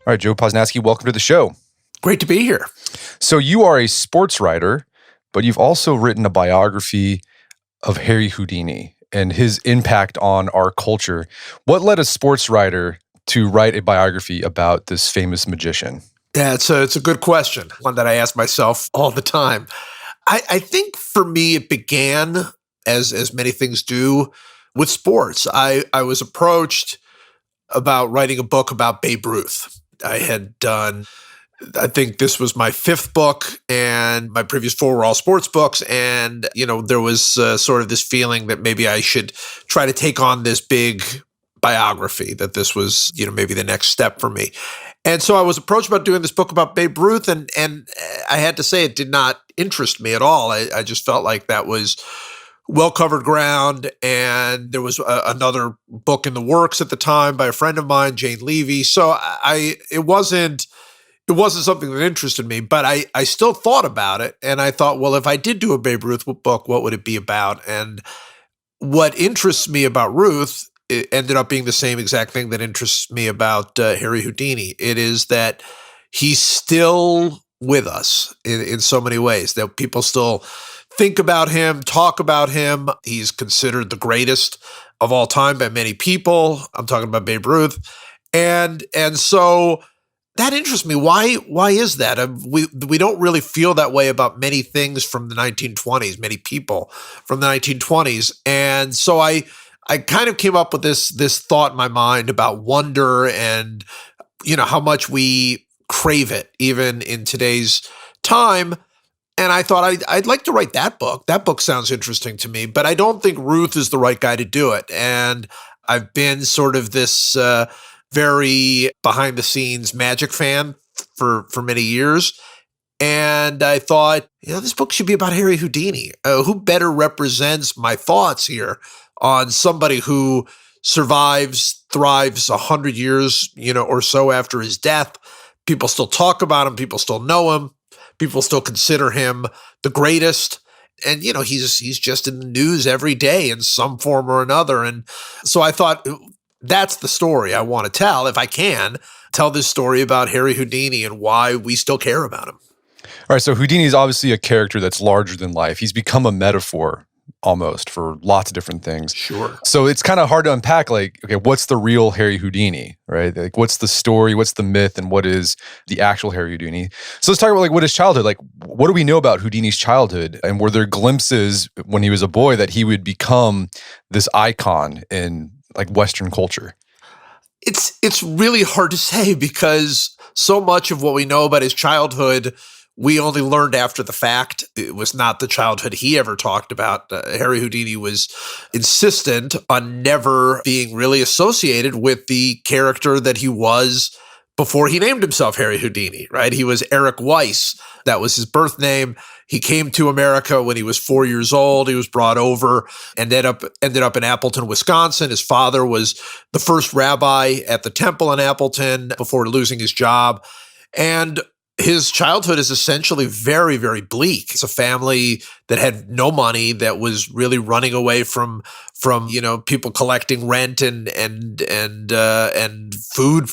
All right, Joe Posnanski, welcome to the show. Great to be here. So you are a sports writer, but you've also written a biography of Harry Houdini and his impact on our culture. What led a sports writer to write a biography about this famous magician? Yeah, it's a good question, one that I ask myself all the time. I think for me, it began, as many things do, with sports. I was approached about writing a book about Babe Ruth. I think this was my fifth book, and my previous four were all sports books. And, there was sort of this feeling that maybe I should try to take on this big biography, that this was, maybe the next step for me. And so I was approached about doing this book about Babe Ruth, and I had to say it did not interest me at all. I just felt like that was well-covered ground, and there was another book in the works at the time by a friend of mine, Jane Levy. So it wasn't something that interested me, but I still thought about it, and I thought, well, if I did do a Babe Ruth book, what would it be about? And what interests me about Ruth, it ended up being the same exact thing that interests me about Harry Houdini. It is that he's still with us in so many ways, that people still think about him, talk about him. He's considered the greatest of all time by many people. I'm talking about Babe Ruth. And so that interests me. Why is that? We don't really feel that way about many things from the 1920s, many people from the 1920s. And so I kind of came up with this thought in my mind about wonder and, how much we crave it even in today's time. And I thought I'd like to write that book. That book sounds interesting to me, but I don't think Ruth is the right guy to do it. And I've been sort of this very behind-the-scenes magic fan for many years. And I thought, this book should be about Harry Houdini. Who better represents my thoughts here on somebody who survives, thrives 100 years, or so after his death. People still talk about him. People still know him. People still consider him the greatest. And, he's just in the news every day in some form or another. And so I thought, that's the story I want to tell, if I can, tell this story about Harry Houdini and why we still care about him. All right, so Houdini is obviously a character that's larger than life. He's become a metaphor almost for lots of different things. Sure. So it's kind of hard to unpack, okay, what's the real Harry Houdini, right? Like, what's the story, what's the myth, and what is the actual Harry Houdini? So let's talk about what his childhood, what do we know about Houdini's childhood? And were there glimpses when he was a boy that he would become this icon in Western culture? It's really hard to say, because so much of what we know about his childhood we only learned after the fact. It was not the childhood he ever talked about. Harry Houdini was insistent on never being really associated with the character that he was before he named himself Harry Houdini, right? He was Eric Weiss. That was his birth name. He came to America when he was 4 years old. He was brought over and ended up in Appleton, Wisconsin. His father was the first rabbi at the temple in Appleton before losing his job. And his childhood is essentially very, very bleak. It's a family that had no money, that was really running away from people collecting rent and food,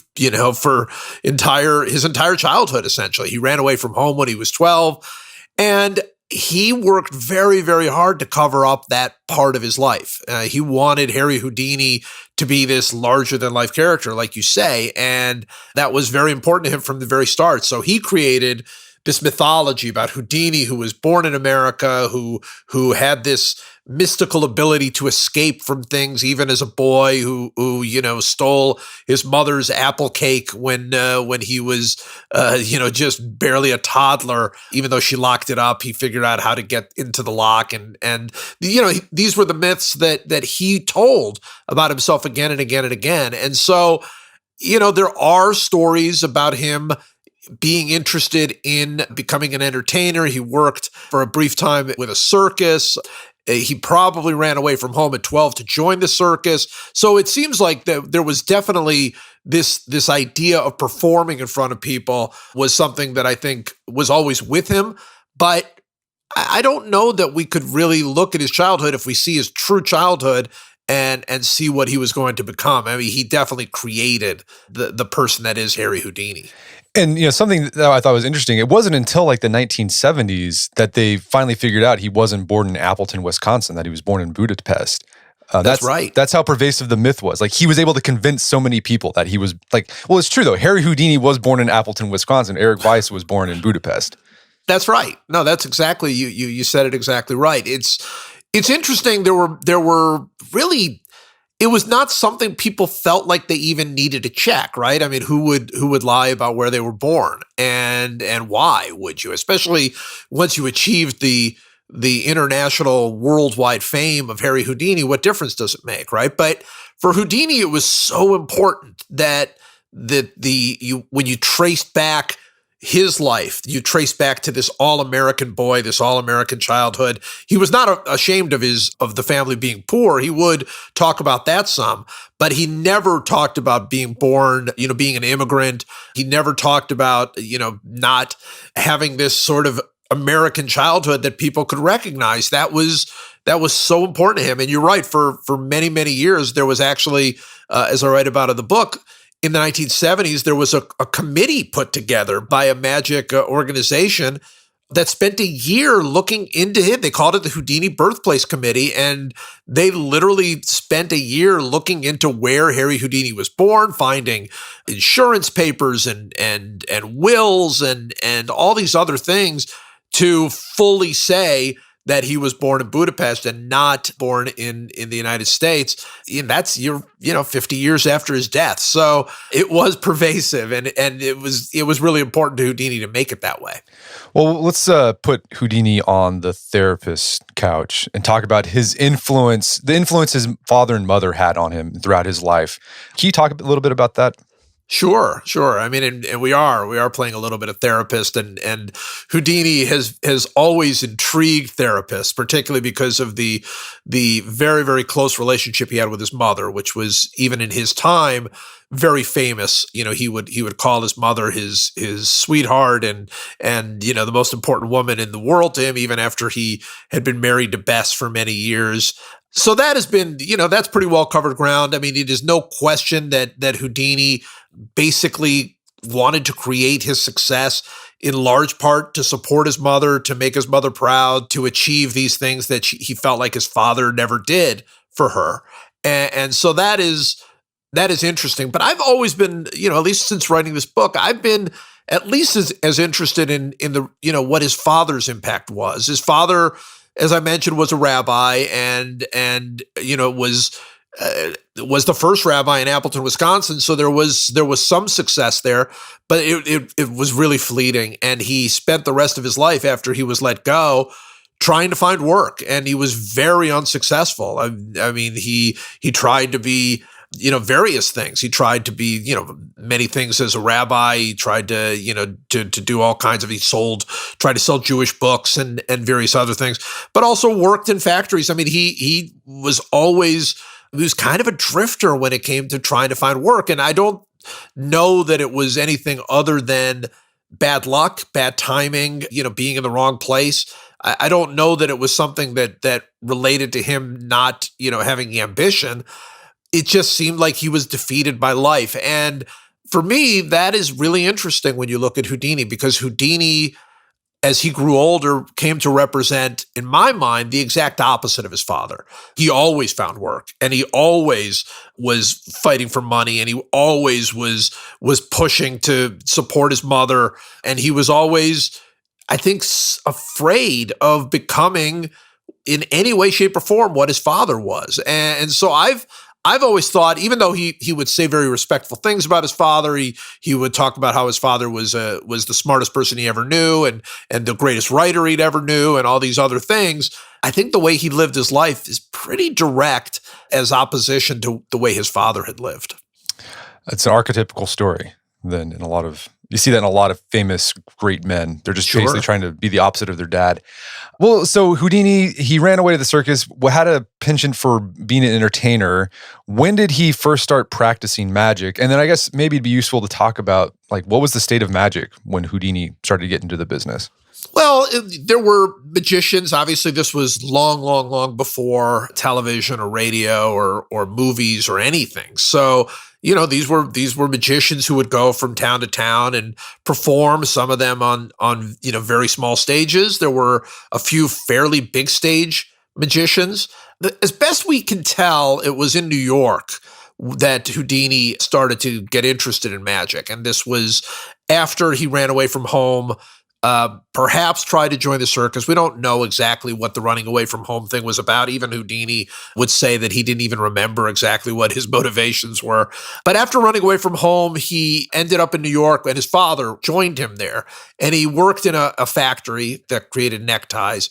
for his entire childhood. Essentially, he ran away from home when he was 12, and he worked very, very hard to cover up that part of his life. He wanted Harry Houdini to be this larger-than-life character, like you say, and that was very important to him from the very start. So he created this mythology about Houdini, who was born in America, who had this mystical ability to escape from things, even as a boy, who stole his mother's apple cake when he was just barely a toddler. Even though she locked it up, he figured out how to get into the lock, and these were the myths that he told about himself again and again and again. And so, there are stories about him being interested in becoming an entertainer. He worked for a brief time with a circus. He probably ran away from home at 12 to join the circus. So it seems like there was definitely this idea of performing in front of people was something that I think was always with him. But I don't know that we could really look at his childhood, if we see his true childhood, and see what he was going to become. I mean, he definitely created the person that is Harry Houdini. And something that I thought was interesting, it wasn't until like the 1970s that they finally figured out he wasn't born in Appleton, Wisconsin, that he was born in Budapest. That's right. That's how pervasive the myth was. Like, he was able to convince so many people that he was like, well, it's true though. Harry Houdini was born in Appleton, Wisconsin. Eric Weiss was born in Budapest. That's right. No, that's exactly, you said it exactly right. It's interesting. There were really, it was not something people felt like they even needed to check, right? I mean, who would lie about where they were born, and why would you? Especially once you achieved the international worldwide fame of Harry Houdini, what difference does it make, right? But for Houdini, it was so important that when you traced back his life, you trace back to this all-American boy, this all-American childhood. He was not ashamed of the family being poor. He would talk about that some, but he never talked about being born, being an immigrant. He never talked about, not having this sort of American childhood that people could recognize. That was so important to him. And you're right, for many, many years, there was actually, as I write about in the book, in the 1970s, there was a committee put together by a magic organization that spent a year looking into him. They called it the Houdini Birthplace Committee, and they literally spent a year looking into where Harry Houdini was born, finding insurance papers and wills and all these other things to fully say that he was born in Budapest and not born in the United States. And that's 50 years after his death. So it was pervasive, and it was really important to Houdini to make it that way. Well, let's put Houdini on the therapist's couch and talk about his influence, the influence his father and mother had on him throughout his life. Can you talk a little bit about that? Sure. I mean, and we are playing a little bit of therapist, and Houdini has always intrigued therapists, particularly because of the very, very close relationship he had with his mother, which was, even in his time, very famous. He would call his mother his sweetheart and the most important woman in the world to him, even after he had been married to Bess for many years. So that has been, that's pretty well covered ground. I mean, it is no question that Houdini basically wanted to create his success in large part to support his mother, to make his mother proud, to achieve these things that he felt like his father never did for her. And so that is interesting. But I've always been, at least since writing this book, I've been at least as interested in the, what his father's impact was. His father, as I mentioned, was a rabbi and was the first rabbi in Appleton, Wisconsin. So there was some success there, but it was really fleeting. And he spent the rest of his life after he was let go trying to find work, and he was very unsuccessful. I mean, he tried to be, various things. He tried to be, many things as a rabbi. He tried to, to do all kinds of, tried to sell Jewish books and various other things, but also worked in factories. I mean, he was kind of a drifter when it came to trying to find work. And I don't know that it was anything other than bad luck, bad timing, being in the wrong place. I don't know that it was something that related to him not, having ambition. It just seemed like he was defeated by life. And for me, that is really interesting when you look at Houdini, because Houdini, as he grew older, came to represent, in my mind, the exact opposite of his father. He always found work, and he always was fighting for money, and he always was pushing to support his mother, and he was always, I think, afraid of becoming, in any way, shape, or form, what his father was. And so I've always thought, even though he would say very respectful things about his father, he would talk about how his father was the smartest person he ever knew and the greatest writer he'd ever knew and all these other things. I think the way he lived his life is pretty direct as opposition to the way his father had lived. It's an archetypical story then in a lot of You see that in a lot of famous great men. They're just basically Sure. trying to be the opposite of their dad. Well, so Houdini, he ran away to the circus, had a penchant for being an entertainer. When did he first start practicing magic? And then I guess maybe it'd be useful to talk about like what was the state of magic when Houdini started to get into the business? Well, there were magicians. Obviously, this was long, long, long before television or radio or movies or anything. So, these were magicians who would go from town to town and perform. Some of them on very small stages. There were a few fairly big stage magicians. As best we can tell, it was in New York that Houdini started to get interested in magic, and this was after he ran away from home. Perhaps tried to join the circus. We don't know exactly what the running away from home thing was about. Even Houdini would say that he didn't even remember exactly what his motivations were. But after running away from home, he ended up in New York and his father joined him there. And he worked in a factory that created neckties.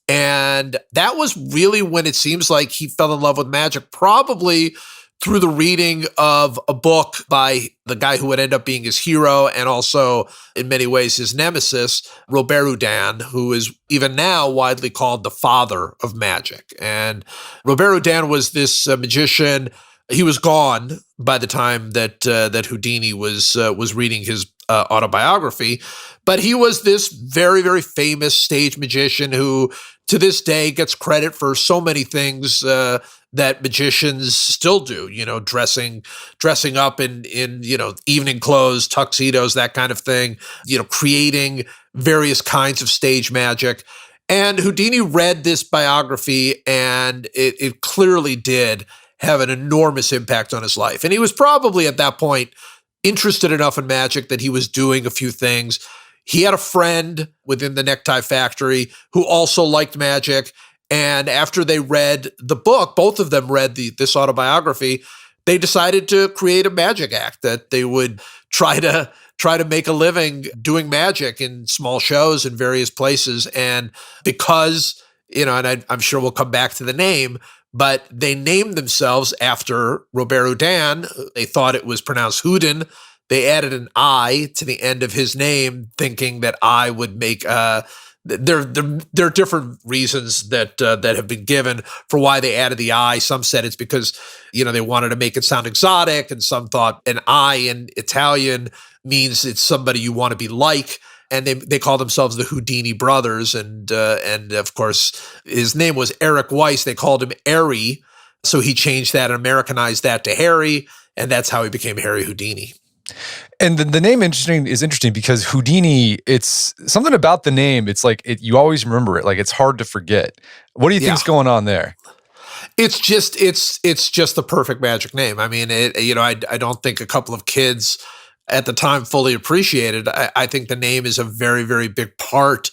And that was really when it seems like he fell in love with magic, probably through the reading of a book by the guy who would end up being his hero and also, in many ways, his nemesis, Robert Houdin, who is even now widely called the father of magic. And Robert Houdin was this magician. He was gone by the time that Houdini was reading his autobiography, but he was this very, very famous stage magician who, to this day, gets credit for so many things that magicians still do, dressing up in evening clothes, tuxedos, that kind of thing, creating various kinds of stage magic. And Houdini read this biography, and it clearly did have an enormous impact on his life. And he was probably at that point interested enough in magic that he was doing a few things. He had a friend within the necktie factory who also liked magic. And after they read the book, both of them read this autobiography, they decided to create a magic act that they would try to make a living doing magic in small shows in various places. And because, and I'm sure we'll come back to the name, but they named themselves after Robert Houdin. They thought it was pronounced Houdin. They added an I to the end of his name, thinking that I would make there are different reasons that have been given for why they added the I. Some said it's because they wanted to make it sound exotic, and some thought an I in Italian means it's somebody you want to be like. And they call themselves the Houdini brothers, and of course his name was Eric Weiss. They called him Harry, so he changed that and Americanized that to Harry, and that's how he became Harry Houdini. And the name is interesting because Houdini, it's something about the name. It's like you always remember it. Like it's hard to forget. What do you think's going on there? It's just the perfect magic name. I mean, I don't think a couple of kids at the time fully appreciated. I think the name is a very, very big part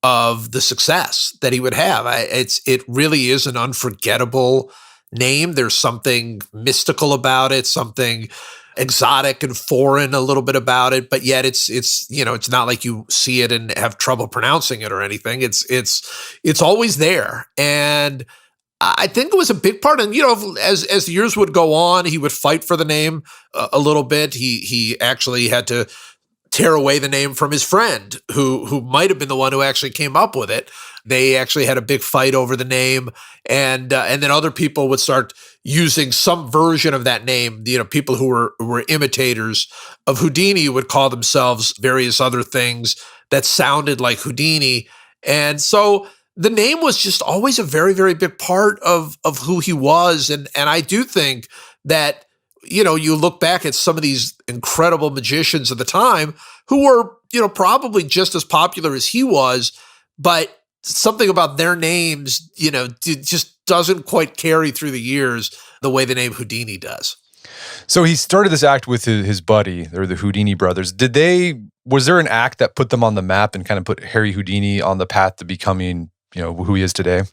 of the success that he would have. It really is an unforgettable name. There's something mystical about it, something exotic and foreign a little bit about it, but yet it's not like you see it and have trouble pronouncing it or anything. It's always there. And I think it was a big part. And, as the years would go on, he would fight for the name a little bit. He actually had to tear away the name from his friend who might have been the one who actually came up with it. They actually had a big fight over the name, and then other people would start using some version of that name. People who were imitators of Houdini would call themselves various other things that sounded like Houdini. And so the name was just always a very, very big part of who he was. And I do think that, you look back at some of these incredible magicians of the time who were, probably just as popular as he was, but something about their names, just doesn't quite carry through the years the way the name Houdini does. So he started this act with his buddy, or the Houdini brothers. Was there an act that put them on the map and kind of put Harry Houdini on the path to becoming, who he is today?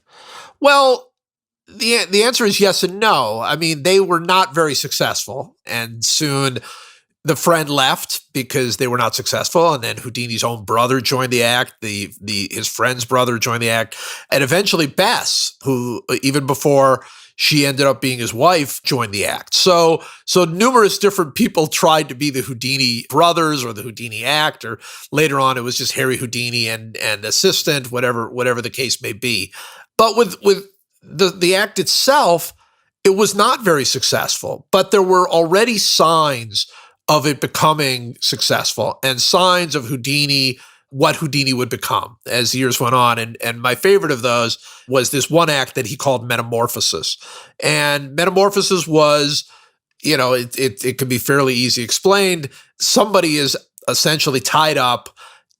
Well, the answer is yes and no. I mean, they were not very successful, and soon the friend left because they were not successful, and then Houdini's own brother joined the act. His friend's brother joined the act, and eventually Bess, who even before she ended up being his wife, joined the act. So numerous different people tried to be the Houdini brothers or the Houdini act, or later on it was just Harry Houdini and assistant, whatever the case may be. But with the act itself, it was not very successful, but there were already signs of it becoming successful and signs of Houdini, what Houdini would become as years went on. And my favorite of those was this one act that he called Metamorphosis. And Metamorphosis was, it can be fairly easy explained. Somebody is essentially tied up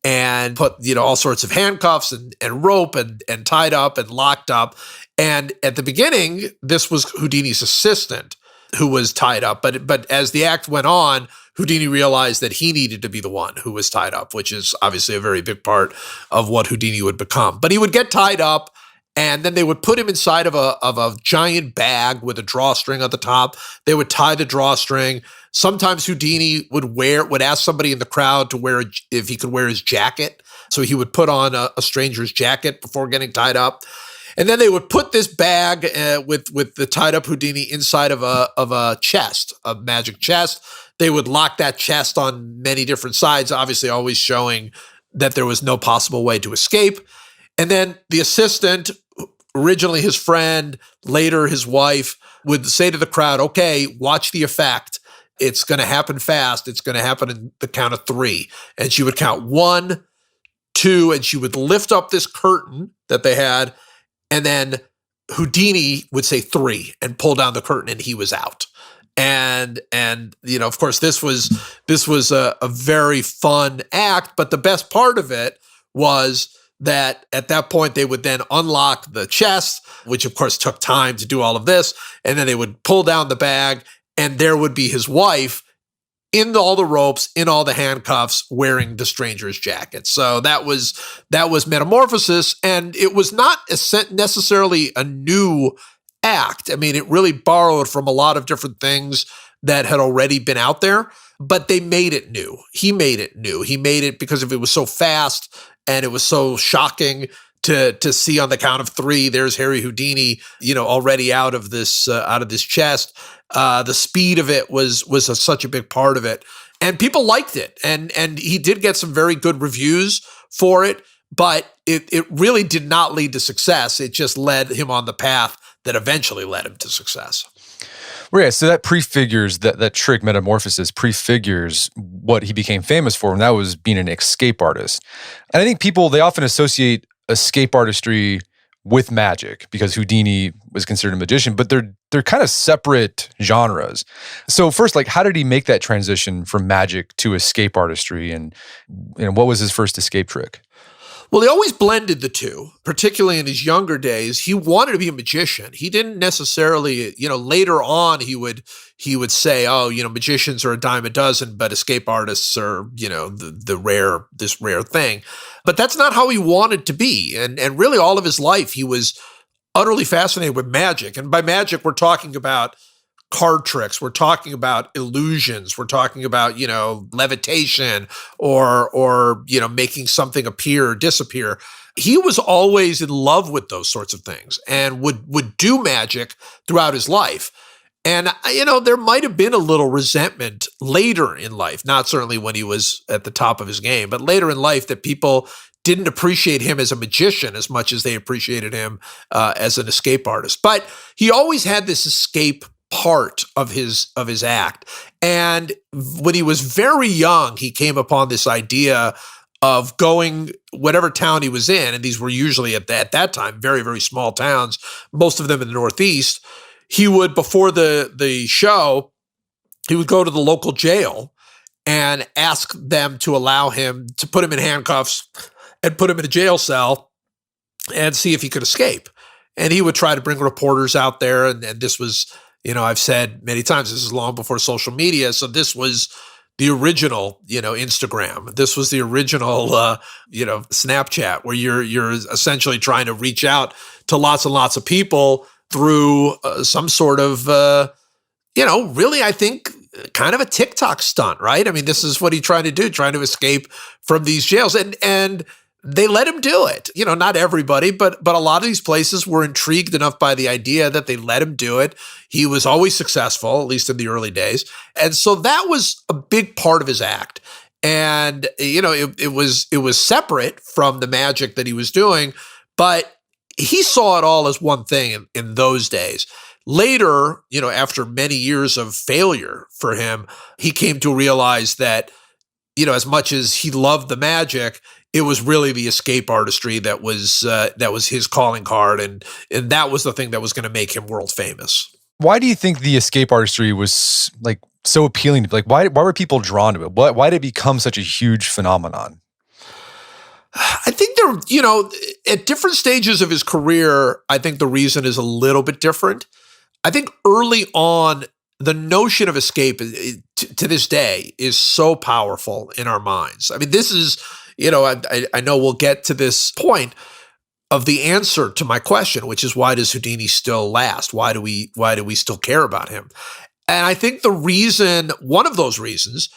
and put, all sorts of handcuffs and rope and tied up and locked up. And at the beginning, this was Houdini's assistant who was tied up. But as the act went on, Houdini realized that he needed to be the one who was tied up, which is obviously a very big part of what Houdini would become. But he would get tied up, and then they would put him inside of a giant bag with a drawstring at the top. They would tie the drawstring. Sometimes Houdini would ask somebody in the crowd to if he could wear his jacket. So he would put on a stranger's jacket before getting tied up. And then they would put this bag with the tied up Houdini inside of a chest, a magic chest. They would lock that chest on many different sides, obviously always showing that there was no possible way to escape. And then the assistant, originally his friend, later his wife, would say to the crowd, okay, watch the effect. It's going to happen fast. It's going to happen in the count of 3. And she would count 1, 2, and she would lift up this curtain that they had. And then Houdini would say 3 and pull down the curtain, and he was out. And of course, this was a very fun act. But the best part of it was that at that point they would then unlock the chest, which of course took time to do all of this, and then they would pull down the bag, and there would be his wife in all the ropes, in all the handcuffs, wearing the stranger's jacket. So that was Metamorphosis, and it was not necessarily a new act. I mean, it really borrowed from a lot of different things that had already been out there, but they made it new. He made it new. He made it because if it was so fast and it was so shocking to see on the count of 3, there's Harry Houdini, already out of this chest. The speed of it was such a big part of it, and people liked it. And he did get some very good reviews for it, but it really did not lead to success. It just led him on the path that eventually led him to success. Well, yeah, so that prefigures that trick Metamorphosis prefigures what he became famous for, and that was being an escape artist. And I think they often associate escape artistry with magic because Houdini was considered a magician, but they're kind of separate genres. So first, how did he make that transition from magic to escape artistry, and what was his first escape trick? Well, he always blended the two, particularly in his younger days. He wanted to be a magician. He didn't necessarily, later on he would say, oh, magicians are a dime a dozen, but escape artists are, this rare thing. But that's not how he wanted to be. And really all of his life, he was utterly fascinated with magic. And by magic, we're talking about card tricks. We're talking about illusions. We're talking about, levitation or making something appear or disappear. He was always in love with those sorts of things and would do magic throughout his life. And, there might have been a little resentment later in life, not certainly when he was at the top of his game, but later in life that people didn't appreciate him as a magician as much as they appreciated him as an escape artist. But he always had this escape part of his act. And when he was very young, he came upon this idea of going whatever town he was in, and these were usually at that time very, very small towns, most of them in the Northeast. He would, before the show, he would go to the local jail and ask them to allow him to put him in handcuffs and put him in a jail cell and see if he could escape. And he would try to bring reporters out there, and this was, I've said many times, this is long before social media. So this was the original, Instagram. This was the original, Snapchat, where you're essentially trying to reach out to lots and lots of people through some sort of, really, I think, kind of a TikTok stunt, right? I mean, this is what he tried to do, trying to escape from these jails. And they let him do it. Not everybody, but a lot of these places were intrigued enough by the idea that they let him do it. He was always successful, at least in the early days. And so that was a big part of his act. And, it was separate from the magic that he was doing, but he saw it all as one thing in those days. Later, after many years of failure for him, he came to realize that, as much as he loved the magic, it was really the escape artistry that was his calling card, and that was the thing that was going to make him world famous. Why do you think the escape artistry was like so appealing? Like, why were people drawn to it? Why did it become such a huge phenomenon? I think at different stages of his career, I think the reason is a little bit different. I think early on, the notion of escape to this day is so powerful in our minds. I mean, this is, I know we'll get to this point of the answer to my question, which is, why does Houdini still last? Why do we still care about him? And I think one of those reasons,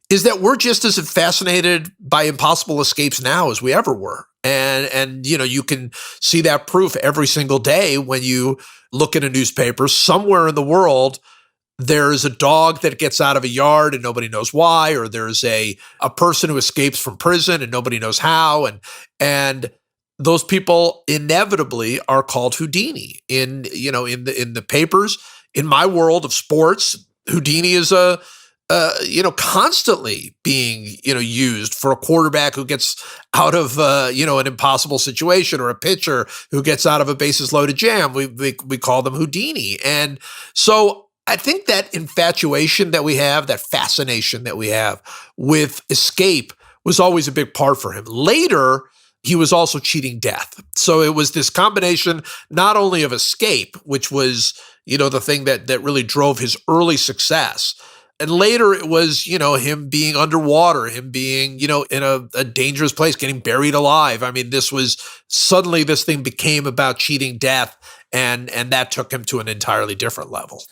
is that we're just as fascinated by impossible escapes now as we ever were. And you can see that proof every single day when you look at a newspaper. Somewhere in the world, there's a dog that gets out of a yard and nobody knows why, or there's a person who escapes from prison and nobody knows how. And those people inevitably are called Houdini in the papers. In my world of sports, Houdini is constantly being, used for a quarterback who gets out of, an impossible situation, or a pitcher who gets out of a bases loaded jam. We call them Houdini. And so I think that infatuation that we have, that fascination that we have with escape, was always a big part for him. Later, he was also cheating death. So it was this combination not only of escape, which was, the thing that really drove his early success. And later it was, him being underwater, him being, in a dangerous place, getting buried alive. I mean, this thing became about cheating death, and that took him to an entirely different level.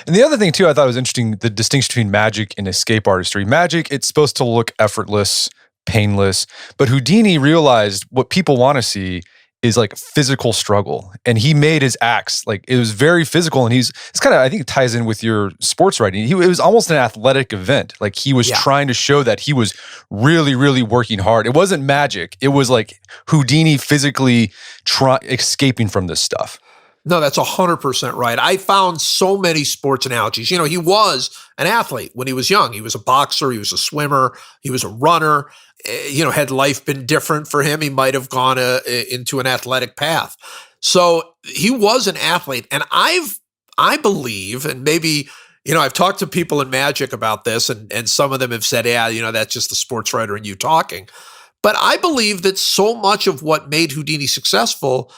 And the other thing too, I thought was interesting, the distinction between magic and escape artistry. Magic, it's supposed to look effortless, painless, but Houdini realized what people want to see is like physical struggle. And he made his acts, like it was very physical. And it's kind of, I think it ties in with your sports writing. It was almost an athletic event. Like he was trying to show that he was really, really working hard. It wasn't magic. It was like Houdini physically escaping from this stuff. No, that's 100% right. I found so many sports analogies. He was an athlete when he was young. He was a boxer. He was a swimmer. He was a runner. Had life been different for him, he might have gone into an athletic path. So he was an athlete. And I believe, and maybe, I've talked to people in magic about this, and some of them have said, yeah, that's just the sports writer in you talking. But I believe that so much of what made Houdini successful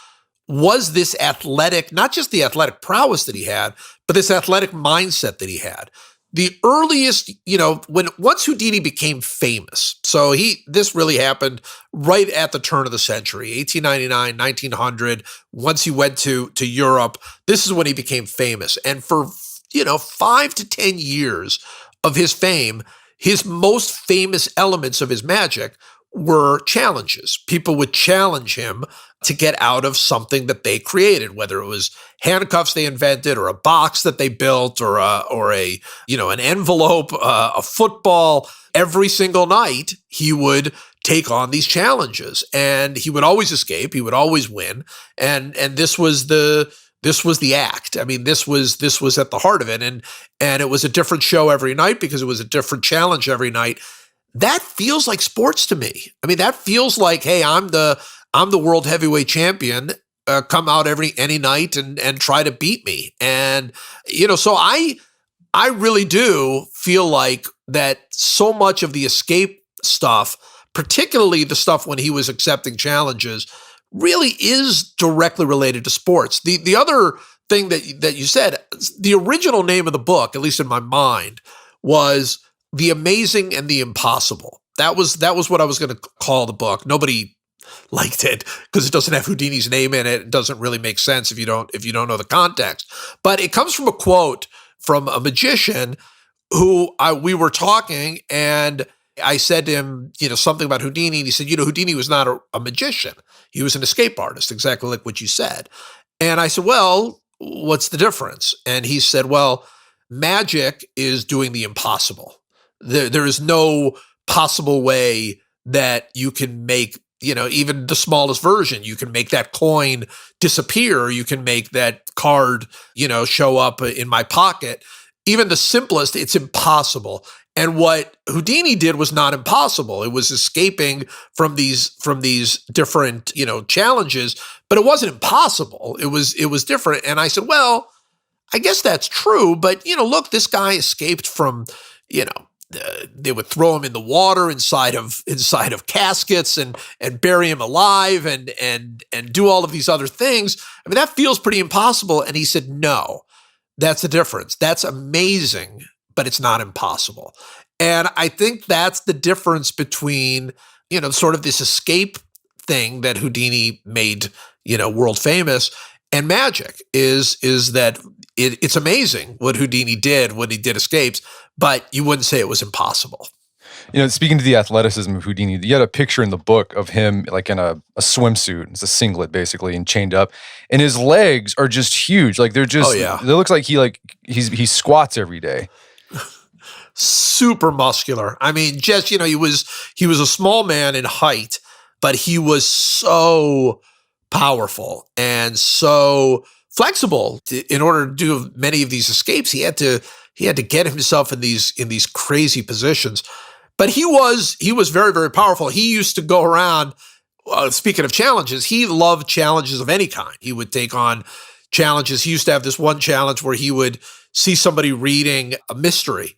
was this athletic, not just the athletic prowess that he had, but this athletic mindset that he had. The earliest, once Houdini became famous, so this really happened right at the turn of the century, 1899, 1900, once he went to Europe, this is when he became famous. And for, 5 to 10 years of his fame, his most famous elements of his magic were challenges. People would challenge him to get out of something that they created, whether it was handcuffs they invented, or a box that they built, or an envelope, a football. Every single night, he would take on these challenges, and he would always escape. He would always win, and this was the act. I mean, this was at the heart of it, and it was a different show every night because it was a different challenge every night. That feels like sports to me. I mean, that feels like, hey, I'm the world heavyweight champion. Come out any night and try to beat me. And so I really do feel like that so much of the escape stuff, particularly the stuff when he was accepting challenges, really is directly related to sports. The other thing that you said, the original name of the book, at least in my mind, was The Amazing and the Impossible. That was what I was going to call the book. Nobody liked it because it doesn't have Houdini's name in it. It doesn't really make sense if you don't know the context. But it comes from a quote from a magician who we were talking, and I said to him, something about Houdini, and he said, Houdini was not a magician. He was an escape artist, exactly like what you said. And I said, well, what's the difference? And he said, well, magic is doing the impossible. There is no possible way that you can make, even the smallest version, you can make that coin disappear, or you can make that card, show up in my pocket. Even the simplest, it's impossible. And what Houdini did was not impossible. It was escaping from these different, challenges, but it wasn't impossible. It was different. And I said, well, I guess that's true, but look, this guy escaped from, they would throw him in the water inside of caskets and bury him alive and do all of these other things. I mean, that feels pretty impossible. And he said, no, that's the difference. That's amazing, but it's not impossible. And I think that's the difference between, sort of this escape thing that Houdini made, world famous, and magic is that it's amazing what Houdini did when he did escapes, but you wouldn't say it was impossible. Speaking to the athleticism of Houdini, you had a picture in the book of him like in a swimsuit. It's a singlet basically and chained up. And his legs are just huge. Like they're just, it looks like he squats every day. Super muscular. I mean, just, he was a small man in height, but he was so powerful and so flexible. In order to do many of these escapes, he had to get himself in these crazy positions. But he was very, very powerful. He used to go around, speaking of challenges, he loved challenges of any kind. He would take on challenges. He used to have this one challenge where he would see somebody reading a mystery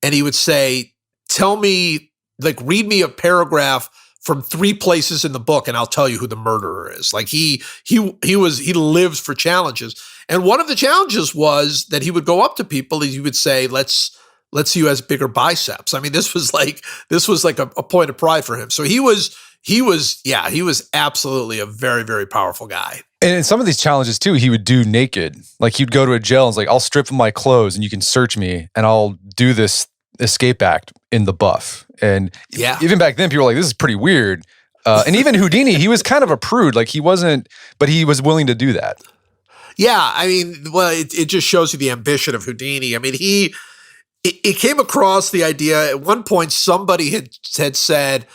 and he would say, read me a paragraph from 3 places in the book and I'll tell you who the murderer is. Like he lived for challenges. And one of the challenges was that he would go up to people and he would say, let's see who has bigger biceps. I mean, this was like a point of pride for him. So he was absolutely a very, very powerful guy. And in some of these challenges too, he would do naked. Like he'd go to a jail and it's like, I'll strip my clothes and you can search me and I'll do this escape act in the buff. And even back then, people were like, this is pretty weird. And even Houdini, he was kind of a prude. Like he wasn't, but he was willing to do that. Yeah. I mean, well, it just shows you the ambition of Houdini. I mean, it came across the idea at one point, somebody had said,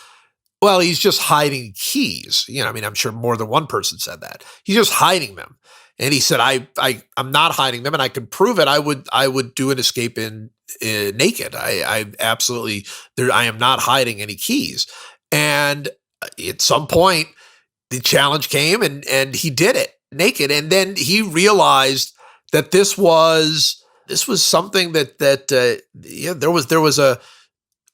well, he's just hiding keys. I'm sure more than one person said that. He's just hiding them. And he said, I'm not hiding them and I could prove it. I would do an escape in naked. I absolutely, I am not hiding any keys. And at some point the challenge came and he did it naked. And then he realized that this was something that there was a,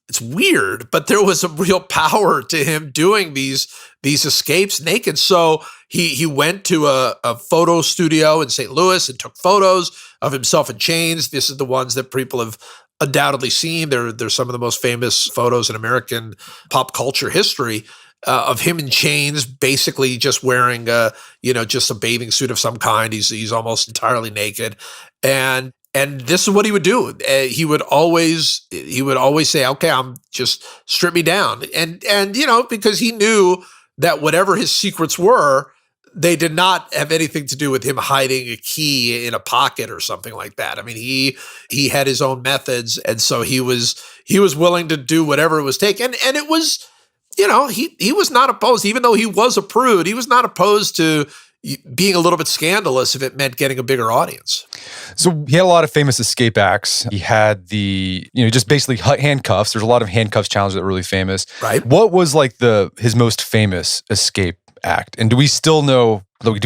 it's weird, but there was a real power to him doing these escapes naked. So he went to a photo studio in St. Louis and took photos of himself in chains. This is the ones that people have undoubtedly seen. They're some of the most famous photos in American pop culture history of him in chains, basically just wearing just a bathing suit of some kind. He's almost entirely naked. And this is what he would do. He would always say, okay, I'm just strip me down. And because he knew that whatever his secrets were, they did not have anything to do with him hiding a key in a pocket or something like that. I mean, he had his own methods. And so he was willing to do whatever it was taken. And it was, he was not opposed, even though he was a prude, he was not opposed to being a little bit scandalous if it meant getting a bigger audience. So he had a lot of famous escape acts. He had just basically handcuffs. There's a lot of handcuffs challenges that were really famous. Right. What was like his most famous escape act? And do we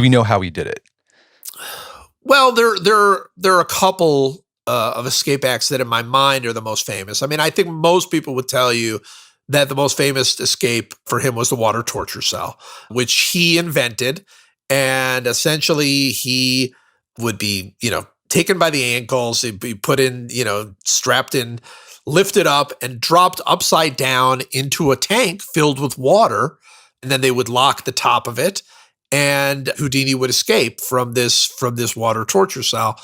know how he did it? Well, there are a couple of escape acts that in my mind are the most famous. I mean, I think most people would tell you that the most famous escape for him was the water torture cell, which he invented. And essentially he would be, taken by the ankles, he'd be put in, strapped in, lifted up and dropped upside down into a tank filled with water. And then they would lock the top of it and Houdini would escape from this water torture cell.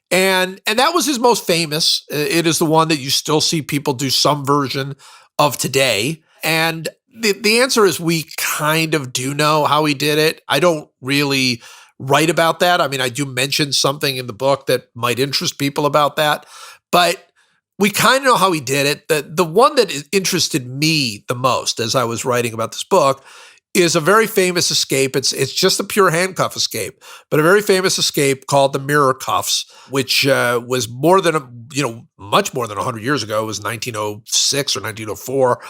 And that was his most famous. It is the one that you still see people do some version of today? And the answer is we kind of do know how he did it. I don't really write about that. I mean, I do mention something in the book that might interest people about that, but we kind of know how he did it. The one that interested me the most as I was writing about this book is a very famous escape. It's just a pure handcuff escape, but a very famous escape called the mirror cuffs, which was much more than 100 years ago. It was 1906 or 1904.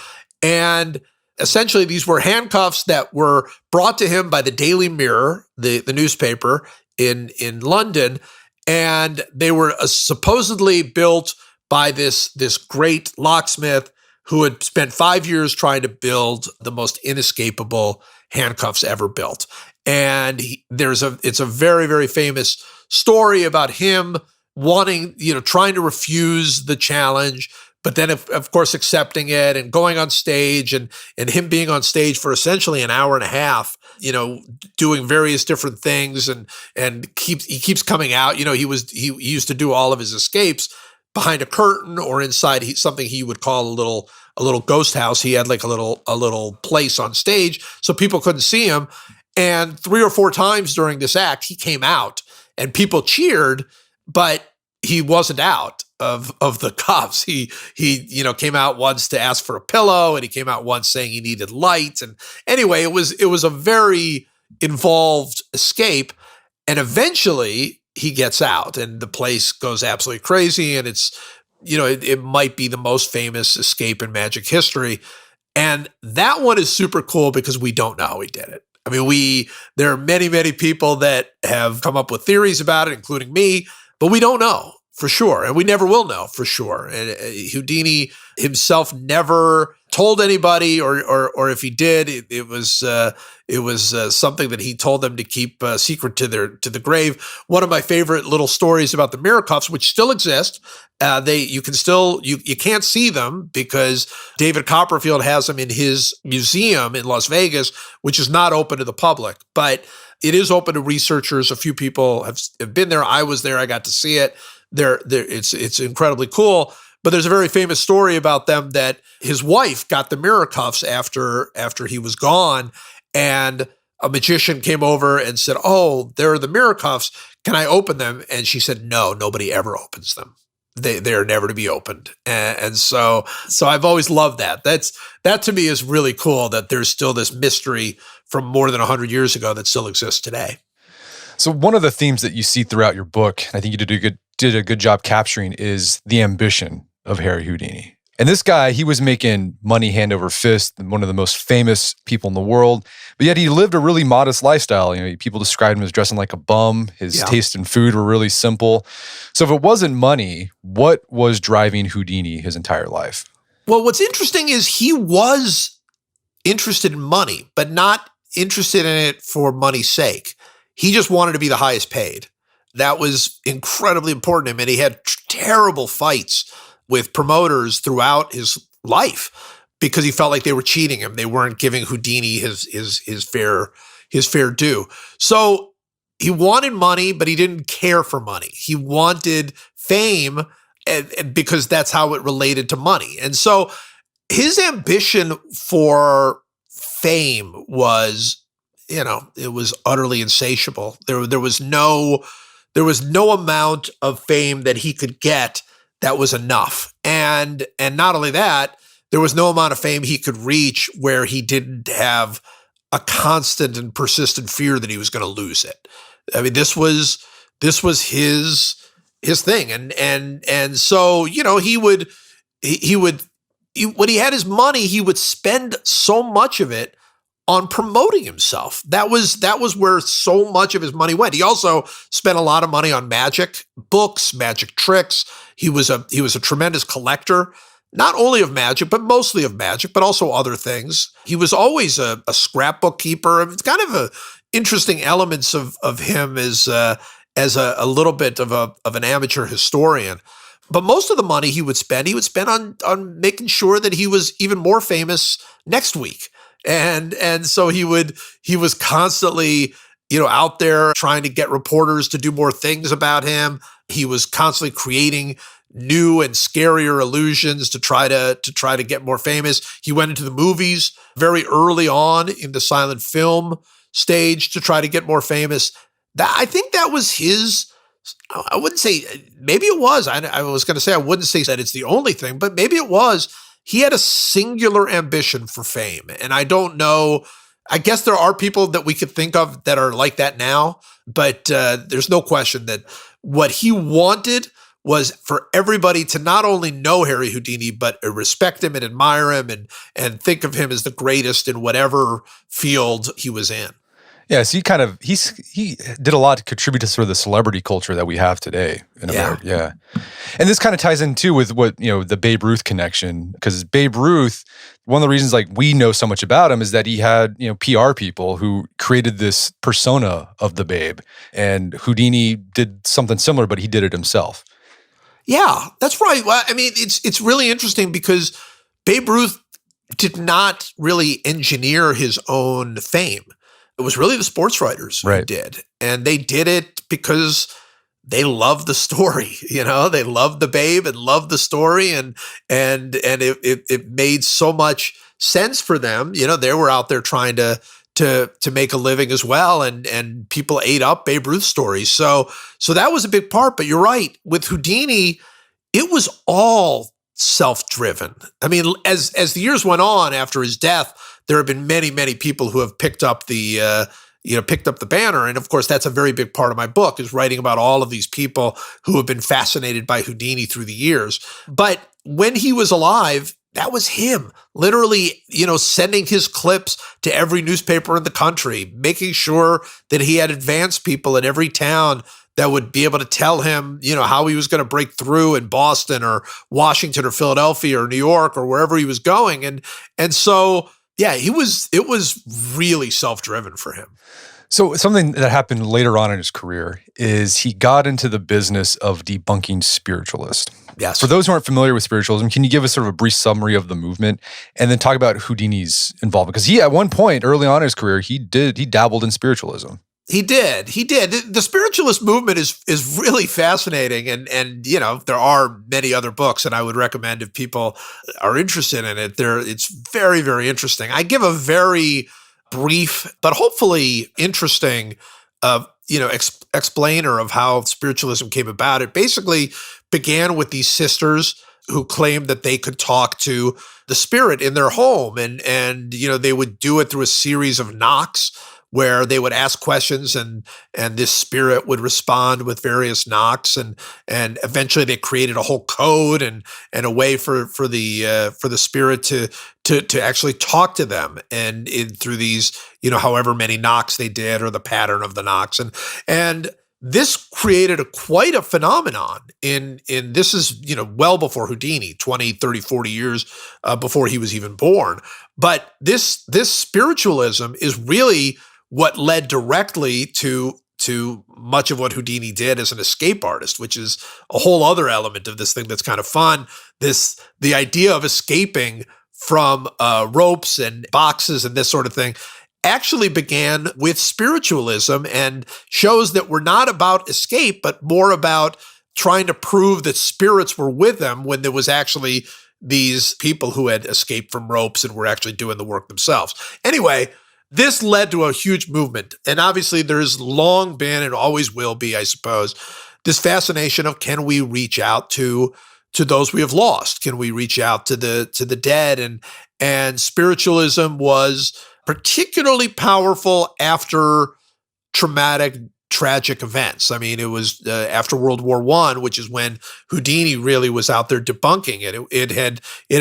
And essentially, these were handcuffs that were brought to him by the Daily Mirror, the newspaper in London, and they were supposedly built by this great locksmith who had spent 5 years trying to build the most inescapable handcuffs ever built. And it's a very, very famous story about him trying to refuse the challenge, but then of course accepting it and going on stage and him being on stage for essentially an hour and a half, doing various different things and he keeps coming out. He used to do all of his escapes behind a curtain or inside something he would call a little ghost house. He had like a little place on stage so people couldn't see him. And 3 or 4 times during this act, he came out and people cheered, but he wasn't out of the cuffs. He came out once to ask for a pillow, and he came out once saying he needed light. And anyway, it was a very involved escape. And eventually he gets out and the place goes absolutely crazy. And it's, it might be the most famous escape in magic history. And that one is super cool because we don't know how he did it. I mean, there are many, many people that have come up with theories about it, including me, but we don't know for sure. And we never will know for sure. And Houdini himself never told anybody, or if he did, it was something that he told them to keep secret to the grave. One of my favorite little stories about the mirror cuffs, which still exist, you can't see them because David Copperfield has them in his museum in Las Vegas, which is not open to the public, but it is open to researchers. A few people have been there. I was there. I got to see it. It's incredibly cool. But there's a very famous story about them that his wife got the mirror cuffs after he was gone, and a magician came over and said, "Oh, there are the mirror cuffs. Can I open them?" And she said, "No, nobody ever opens them. They are never to be opened." And so I've always loved that. That to me is really cool that there's still this mystery from more than 100 years ago that still exists today. So one of the themes that you see throughout your book, I think you did a good job capturing, is the ambition of Harry Houdini. And this guy, he was making money hand over fist, one of the most famous people in the world, but yet he lived a really modest lifestyle. People described him as dressing like a bum. His taste in food were really simple. So if it wasn't money, what was driving Houdini his entire life? Well, what's interesting is he was interested in money, but not interested in it for money's sake. He just wanted to be the highest paid. That was incredibly important to him. And he had terrible fights with promoters throughout his life because he felt like they were cheating him. They weren't giving Houdini his fair due. So he wanted money, but he didn't care for money. He wanted fame and because that's how it related to money. And so his ambition for fame was, it was utterly insatiable. There was no amount of fame that he could get that was enough. And not only that, there was no amount of fame he could reach where he didn't have a constant and persistent fear that he was going to lose it. I mean, this was his thing. And so, when he had his money, he would spend so much of it on promoting himself. That was where so much of his money went. He also spent a lot of money on magic books, magic tricks. He was a tremendous collector, not only of magic, but mostly of magic, but also other things. He was always a scrapbook keeper. It's kind of interesting elements of him as a little bit of an amateur historian. But most of the money he would spend on making sure that he was even more famous next week. And so he was constantly, out there trying to get reporters to do more things about him. He was constantly creating new and scarier illusions to try to get more famous. He went into the movies very early on in the silent film stage to try to get more famous. I think that was his. I wouldn't say, maybe it was. I was going to say, I wouldn't say that it's the only thing, but maybe it was. He had a singular ambition for fame. And I don't know, I guess there are people that we could think of that are like that now, but there's no question that what he wanted was for everybody to not only know Harry Houdini, but respect him and admire him and think of him as the greatest in whatever field he was in. Yeah, so he did a lot to contribute to sort of the celebrity culture that we have today in America. Yeah. And this kind of ties in too with what, the Babe Ruth connection, because Babe Ruth, one of the reasons like we know so much about him is that he had, PR people who created this persona of the Babe, and Houdini did something similar, but he did it himself. Yeah, that's right. Well, I mean, it's really interesting because Babe Ruth did not really engineer his own fame. It was really the sports writers who did. And they did it because they loved the story. They loved the Babe and loved the story. And it made so much sense for them. They were out there trying to make a living as well. And people ate up Babe Ruth stories. So that was a big part. But you're right. With Houdini, it was all self-driven. I mean, as the years went on after his death, there have been many, many people who have picked up the banner. And of course, that's a very big part of my book, is writing about all of these people who have been fascinated by Houdini through the years. But when he was alive, that was him, literally, sending his clips to every newspaper in the country, making sure that he had advanced people in every town that would be able to tell him, how he was going to break through in Boston or Washington or Philadelphia or New York or wherever he was going. And so, yeah, it was really self-driven for him. So something that happened later on in his career is he got into the business of debunking spiritualists. Yes. For those who aren't familiar with spiritualism, can you give us sort of a brief summary of the movement and then talk about Houdini's involvement? Because he, at one point early on in his career, he dabbled in spiritualism. He did. The spiritualist movement is really fascinating. And there are many other books, and I would recommend if people are interested in it, it's very, very interesting. I give a very brief, but hopefully interesting, explainer of how spiritualism came about. It basically began with these sisters who claimed that they could talk to the spirit in their home. And they would do it through a series of knocks, where they would ask questions and this spirit would respond with various knocks, and eventually they created a whole code and a way for the spirit to actually talk to them and through these, however many knocks they did, or the pattern of the knocks, and this created quite a phenomenon in this is, well before Houdini, 20, 30, 40 years before he was even born. But this spiritualism is really what led directly to much of what Houdini did as an escape artist, which is a whole other element of this thing that's kind of fun. The idea of escaping from ropes and boxes and this sort of thing actually began with spiritualism, and shows that we're not about escape, but more about trying to prove that spirits were with them when there was actually these people who had escaped from ropes and were actually doing the work themselves. Anyway, this led to a huge movement. And obviously there's long been, and always will be, I suppose, this fascination of, can we reach out to those we have lost? Can we reach out to the dead? And spiritualism was particularly powerful after tragic events. I mean, it was after World War I, which is when Houdini really was out there debunking it. It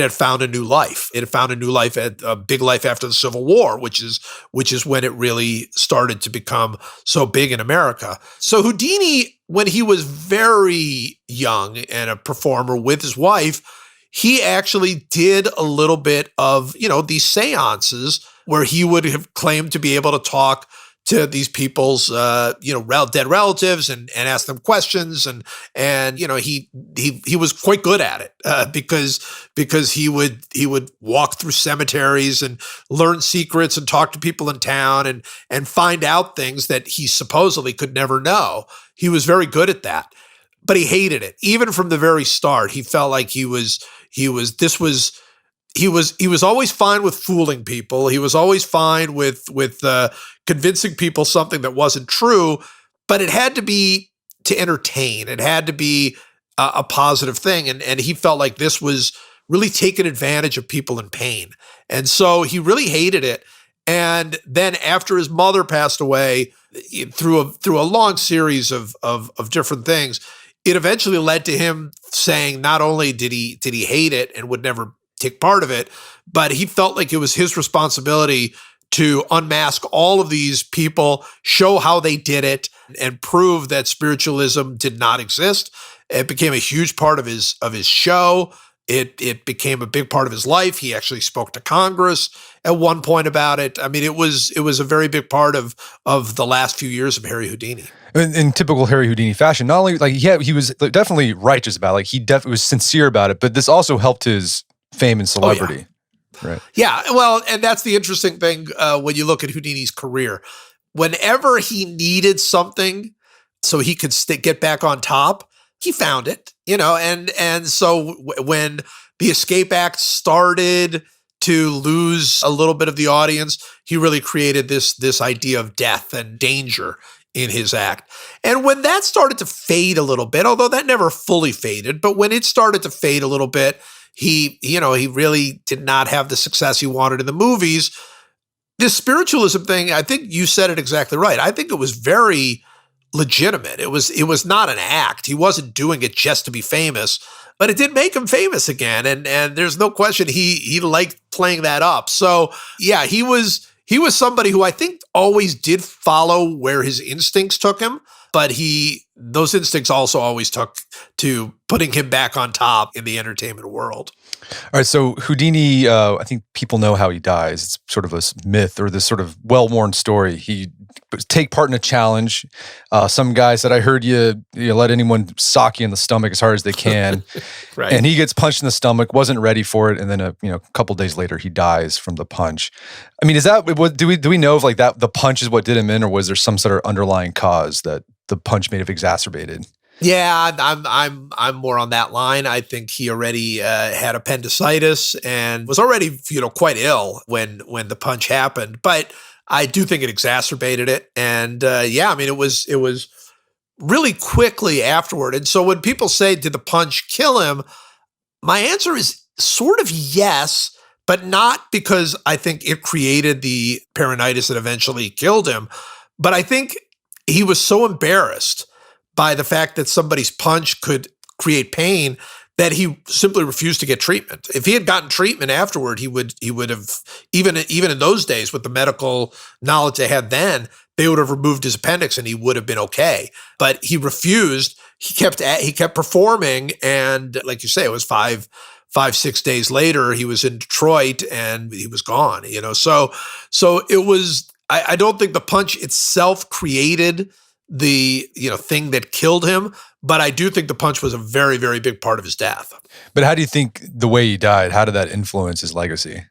had found a new life. It had found a new life, a big life after the Civil War, which is when it really started to become so big in America. So Houdini, when he was very young and a performer with his wife, he actually did a little bit of, these seances where he would have claimed to be able to talk to these people's, dead relatives and ask them questions. And he was quite good at it because he would walk through cemeteries and learn secrets and talk to people in town and find out things that he supposedly could never know. He was very good at that. but he hated it. Even from the very start, he felt like he was always fine with fooling people. He was always fine with convincing people something that wasn't true, but it had to be to entertain. It had to be a positive thing. And he felt like this was really taking advantage of people in pain. And so he really hated it. And then after his mother passed away, through a long series of different things, it eventually led to him saying not only did he hate it and would never take part of it, but he felt like it was his responsibility to unmask all of these people, show how they did it, and prove that spiritualism did not exist. It became a huge part of his show. It became a big part of his life. He actually spoke to Congress at one point about it. I mean, it was a very big part of the last few years of Harry Houdini. In typical Harry Houdini fashion, not only he was definitely righteous about it, like he definitely was sincere about it, but this also helped his fame and celebrity. Oh, yeah. Right. Yeah. Well, and that's the interesting thing when you look at Houdini's career. Whenever he needed something so he could get back on top, he found it, and so when the escape act started to lose a little bit of the audience, he really created this idea of death and danger in his act. And when that started to fade a little bit, although that never fully faded, but when it started to fade a little bit, he really did not have the success he wanted in the movies. This spiritualism thing, I think you said it exactly right. I think it was very legitimate. It was not an act. He wasn't doing it just to be famous, but it did make him famous again. And there's no question he liked playing that up. So yeah, he was somebody who I think always did follow where his instincts took him, but those instincts also always took to putting him back on top in the entertainment world. All right, so Houdini, I think people know how he dies. It's sort of a myth or this sort of well-worn story. He take part in a challenge. Some guy said, "I heard you let anyone sock you in the stomach as hard as they can," right? And he gets punched in the stomach, wasn't ready for it, and then a couple days later he dies from the punch. I mean, is that what do we know if like that the punch is what did him in, or was there some sort of underlying cause that the punch may have exacerbated? Yeah, I'm more on that line. I think he already had appendicitis and was already quite ill when the punch happened. But I do think it exacerbated it. And I mean, it was really quickly afterward. And so when people say, "Did the punch kill him?" my answer is sort of yes, but not because I think it created the peritonitis that eventually killed him. But I think he was so embarrassed by the fact that somebody's punch could create pain that he simply refused to get treatment. If he had gotten treatment afterward, he would have, even in those days with the medical knowledge they had then, they would have removed his appendix and he would have been okay. But he refused. He kept performing, and like you say, it was 5-6 days later, he was in Detroit and he was gone. So it was. I don't think the punch itself created the thing that killed him, but I do think the punch was a very, very big part of his death. But how do you think the way he died, how did that influence his legacy?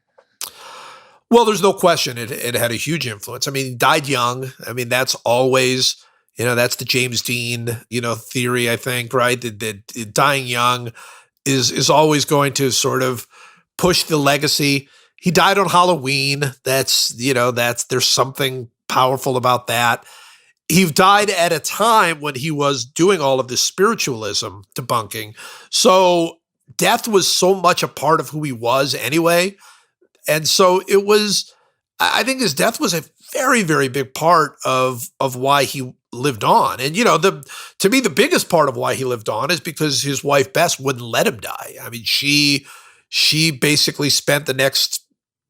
Well, there's no question it had a huge influence. I mean, he died young. I mean, that's always, that's the James Dean, theory, I think, right? That dying young is always going to sort of push the legacy. He died on Halloween. That's there's something powerful about that. He died at a time when he was doing all of this spiritualism debunking. So death was so much a part of who he was anyway. And so I think his death was a very, very big part of why he lived on. And, to me, the biggest part of why he lived on is because his wife, Bess, wouldn't let him die. I mean, she basically spent the next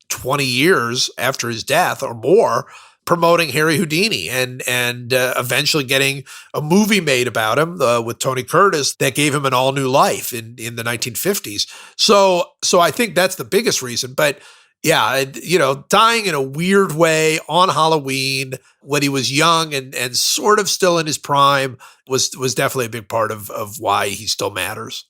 20 years after his death or more promoting Harry Houdini and eventually getting a movie made about him with Tony Curtis that gave him an all new life in the 1950s. So I think that's the biggest reason. But yeah, dying in a weird way on Halloween when he was young and sort of still in his prime was definitely a big part of why he still matters.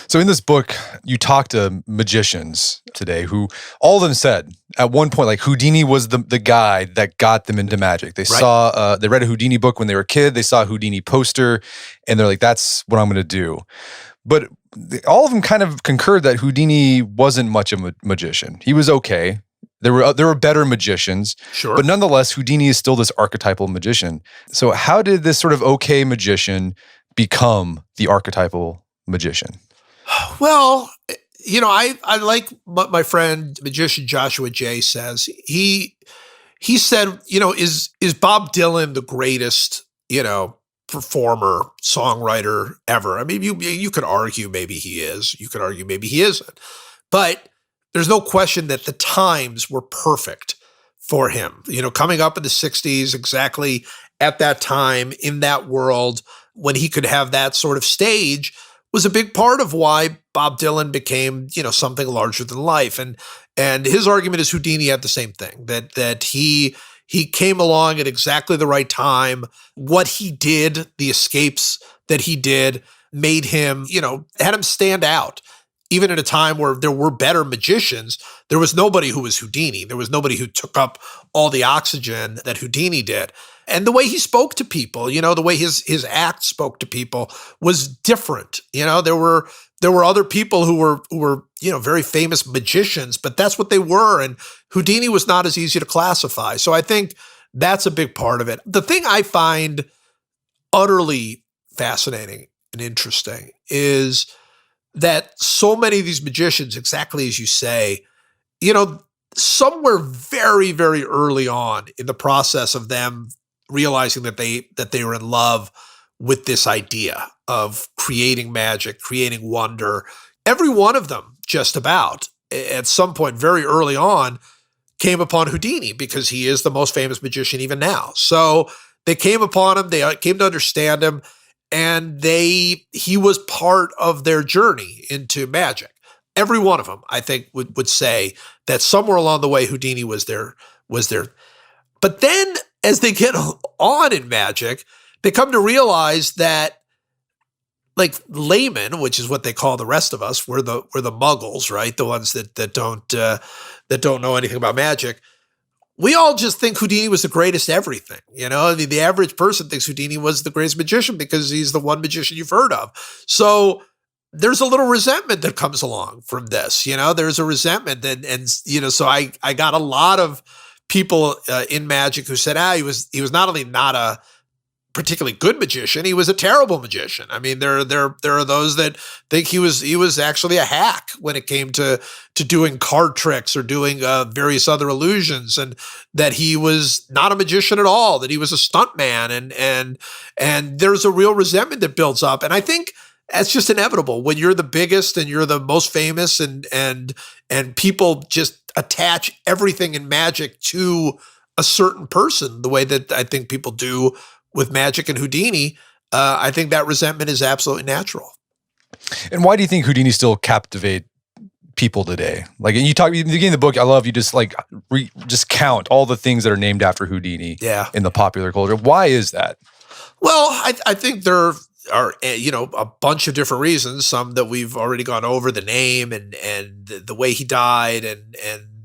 So in this book, you talk to magicians today who all of them said at one point, like Houdini was the guy that got them into magic. They saw, they read a Houdini book when they were a kid. They saw a Houdini poster and they're like, that's what I'm going to do. But all of them kind of concurred that Houdini wasn't much of a magician. He was okay. There were better magicians, Sure. but nonetheless, Houdini is still this archetypal magician. So how did this sort of okay magician become the archetypal magician? Well, I like what my friend magician Joshua Jay says. He said, is Bob Dylan the greatest, performer, songwriter ever? I mean, you could argue maybe he is. You could argue maybe he isn't. But there's no question that the times were perfect for him. Coming up in the 60s, exactly at that time in that world when he could have that sort of stage was a big part of why Bob Dylan became, something larger than life. And his argument is Houdini had the same thing, that he came along at exactly the right time. What he did, the escapes that he did made him, had him stand out. Even at a time where there were better magicians, there was nobody who was Houdini. There was nobody who took up all the oxygen that Houdini did. And the way he spoke to people, the way his act spoke to people was different. There were other people who were very famous magicians, but that's what they were. And Houdini was not as easy to classify. So I think that's a big part of it. The thing I find utterly fascinating and interesting is that so many of these magicians, exactly as you say, somewhere very, very early on in the process of them realizing that they were in love with this idea of creating magic, creating wonder, every one of them just about at some point very early on came upon Houdini because he is the most famous magician even now. So they came upon him, they came to understand him, and he was part of their journey into magic. Every one of them, I think, would say that somewhere along the way, Houdini was there. But then as they get on in magic, they come to realize that, like laymen, which is what they call the rest of us, we're the muggles, right? The ones that don't know anything about magic. We all just think Houdini was the greatest everything. I mean, the average person thinks Houdini was the greatest magician because he's the one magician you've heard of. So there's a little resentment that comes along from this. There's a resentment so I got a lot of people in magic who said, he was not only not a particularly good magician, he was a terrible magician. I mean, there are those that think he was actually a hack when it came to doing card tricks or doing various other illusions, and that he was not a magician at all, that he was a stuntman, and there's a real resentment that builds up. And I think that's just inevitable when you're the biggest and you're the most famous, and people just attach everything in magic to a certain person, the way that I think people do with magic and Houdini. I think that resentment is absolutely natural. And why do you think Houdini still captivate people today? Like, and you talk, in the beginning of the book, I love you just like just count all the things that are named after Houdini in the popular culture. Why is that? Well, I think there are, a bunch of different reasons, some that we've already gone over, the name and the way he died, and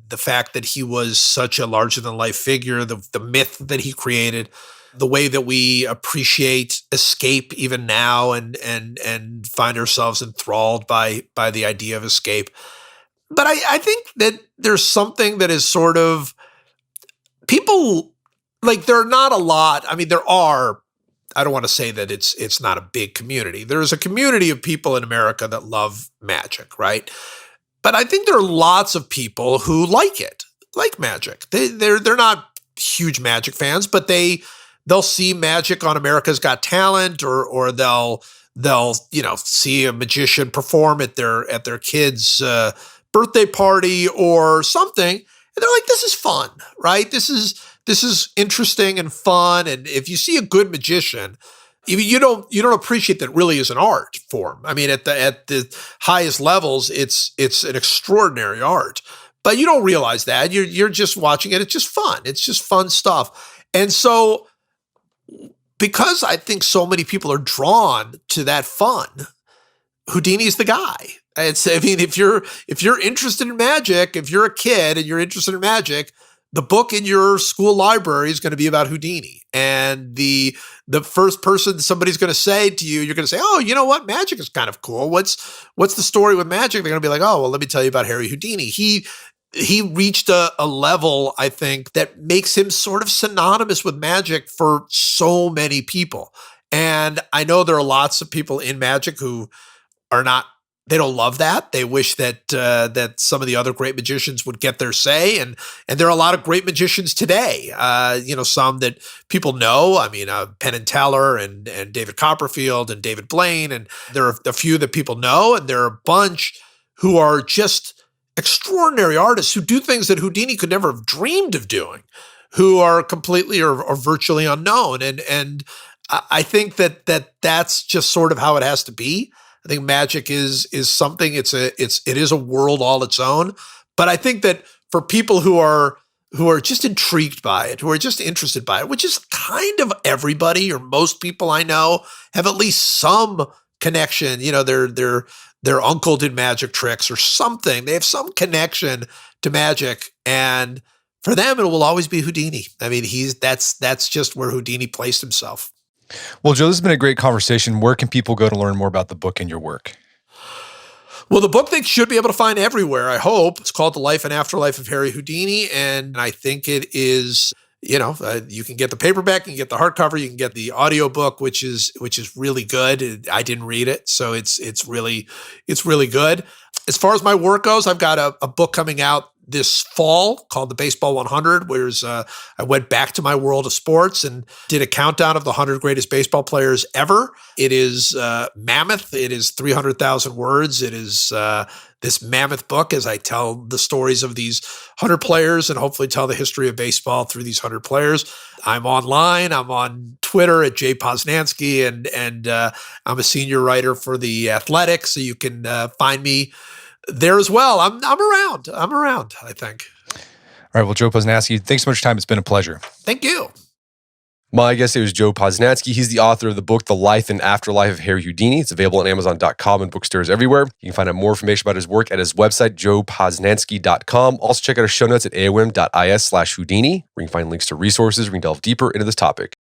the fact that he was such a larger than life figure, the myth that he created, the way that we appreciate escape even now and find ourselves enthralled by the idea of escape. But I think that there's something that is sort of people, like, there are not a lot. I mean, there are, I don't want to say that it's not a big community. There's a community of people in America that love magic, right? But I think there are lots of people who like it, like magic. They're not huge magic fans, but they'll see magic on America's Got Talent, or they'll see a magician perform at their kid's birthday party or something, and they're like, this is fun, right? This is interesting and fun. And if you see a good magician, you don't appreciate that it really is an art form. I mean, at the highest levels, it's an extraordinary art, but you don't realize that. You're just watching it. It's just fun. It's just fun stuff. And so, because I think so many people are drawn to that fun, Houdini's the guy. I mean, if you're interested in magic, if you're a kid and you're interested in magic, the book in your school library is going to be about Houdini. And the first person somebody's going to say to you, you're going to say, "Oh, you know what? Magic is kind of cool. What's the story with magic?" They're going to be like, "Oh, well, let me tell you about Harry Houdini. He reached a level, I think, that makes him sort of synonymous with magic for so many people." And I know there are lots of people in magic who are not, they don't love that. They wish that that some of the other great magicians would get their say. And there are a lot of great magicians today. Some that people know. I mean, Penn and Teller and David Copperfield and David Blaine. And there are a few that people know. And there are a bunch who are just extraordinary artists who do things that Houdini could never have dreamed of doing, who are completely or virtually unknown. And I think that's just sort of how it has to be. I think magic is something. It is a world all its own. But I think that for people who are just intrigued by it, who are just interested by it, which is kind of everybody or most people I know, have at least some connection. Their uncle did magic tricks or something. They have some connection to magic, and for them, it will always be Houdini. I mean, that's just where Houdini placed himself. Well, Joe, this has been a great conversation. Where can people go to learn more about the book and your work? Well, the book they should be able to find everywhere, I hope. It's called The Life and Afterlife of Harry Houdini, and I think it is, you can get the paperback, you can get the hardcover, you can get the audiobook, which is really good. I didn't read it, so it's really good. As far as my work goes, I've got a book coming out this fall called The Baseball 100, where I went back to my world of sports and did a countdown of the 100 greatest baseball players ever. It is mammoth. It is 300,000 words. It is this mammoth book as I tell the stories of these 100 players and hopefully tell the history of baseball through these 100 players. I'm online. I'm on Twitter at Joe Posnanski, and I'm a senior writer for The Athletic, so you can find me there as well. I'm around, I think. All right. Well, Joe Posnanski, thanks so much for your time. It's been a pleasure. Thank you. My guest was Joe Posnanski. He's the author of the book, The Life and Afterlife of Harry Houdini. It's available on Amazon.com and bookstores everywhere. You can find out more information about his work at his website, joeposnanski.com. Also check out our show notes at aom.is/Houdini, where you can find links to resources where you can delve deeper into this topic.